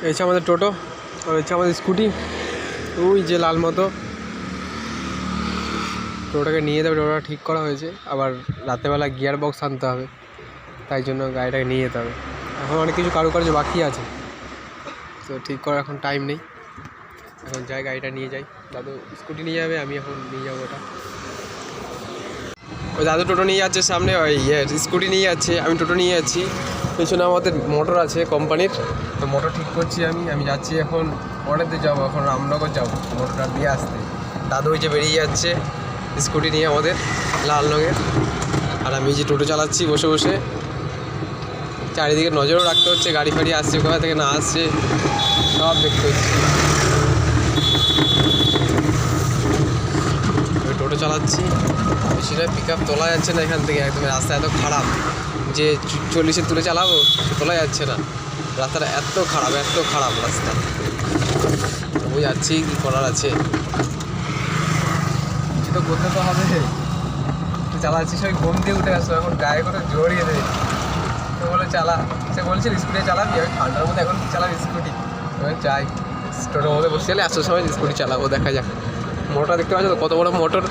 এই হচ্ছে আমাদের টোটো, আর হচ্ছে আমাদের স্কুটি, ওই যে লাল মতো। টোটোটাকে নিয়ে যাবে, টোটোটা ঠিক করা হয়েছে, আবার রাতেরবেলা গিয়ার বক্স আনতে হবে, তাই জন্য গাড়িটাকে নিয়ে যেতে হবে। এখন অনেক কিছু কারুকার্য বাকি আছে, তো ঠিক করার এখন টাইম নেই। এখন যাই গাড়িটা নিয়ে যাই, দাদু স্কুটি নিয়ে যাবে, আমি এখন নিয়ে যাবো ওটা। ওই দাদু টোটো নিয়ে যাচ্ছে সামনে, ওই স্কুটি নিয়ে যাচ্ছে, আমি টোটো নিয়ে যাচ্ছি। পেছনে আমাদের মোটর আছে কোম্পানির, তো মোটর ঠিক করছি আমি যাচ্ছি এখন পরেতে যাবো, এখন রামনগর যাবো মোটরটা দিয়ে আসতে। দাদু ওই যে বেরিয়ে যাচ্ছে স্কুটি নিয়ে আমাদের লাল রঙের, আর আমি যে টোটো চালাচ্ছি বসে বসে। চারিদিকে নজরও রাখতে হচ্ছে, গাড়ি ফাড়ি আসছে কোথা থেকে না আসছে সব দেখতে হচ্ছে। টোটো চালাচ্ছি, বেশি নয়, পিক আপ তোলা যাচ্ছে না এখান থেকে, একদম রাস্তা এত খারাপ যে 40-এ তুলে চালাবো, তোলা যাচ্ছে না। রাস্তাটা এত খারাপ রাস্তা, ওই যাচ্ছি, কী করার আছে, কিছু তো করতে তো হবে। চালাচ্ছি, সবাই ঘুম দিয়ে উঠে আসতো, এখন গায়ে করে জড়িয়ে দেয়, তো বলে চালা। সে বলছিল স্কুটি চালাবি, আমি ঠান্ডার মধ্যে এখন চালাবি স্কুটি, এবার যাই টোটোর মধ্যে বসে গেলে আসতে সময় স্কুটি চালাবো, দেখা যাক। মোটরটা দেখতে পাচ্ছ তো কত বড় মোটর,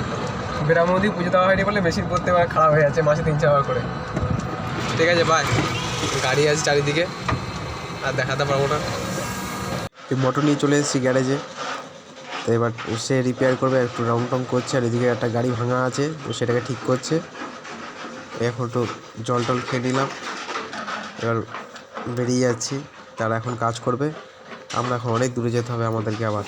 বেরার মধ্যেই পুজো দেওয়া হয়নি বলে মেশিন করতে পারে, খারাপ হয়ে যাচ্ছে মাসে 3-4 বার করে। ঠিক আছে বাই, গাড়ি আছে চারিদিকে আর দেখাতে পারবো না। এই মোটর নিয়ে চলে এসেছি গ্যারেজে, তো এবার সে রিপেয়ার করবে, একটু রাউন্ড টাউন করছে, আর এদিকে একটা গাড়ি ভাঙা আছে, তো সেটাকে ঠিক করছে। এখন একটু জল টল খেয়ে নিলাম, এবার বেরিয়ে যাচ্ছি, তারা এখন কাজ করবে, আমরা এখন অনেক দূরে যেতে হবে আমাদেরকে আবার।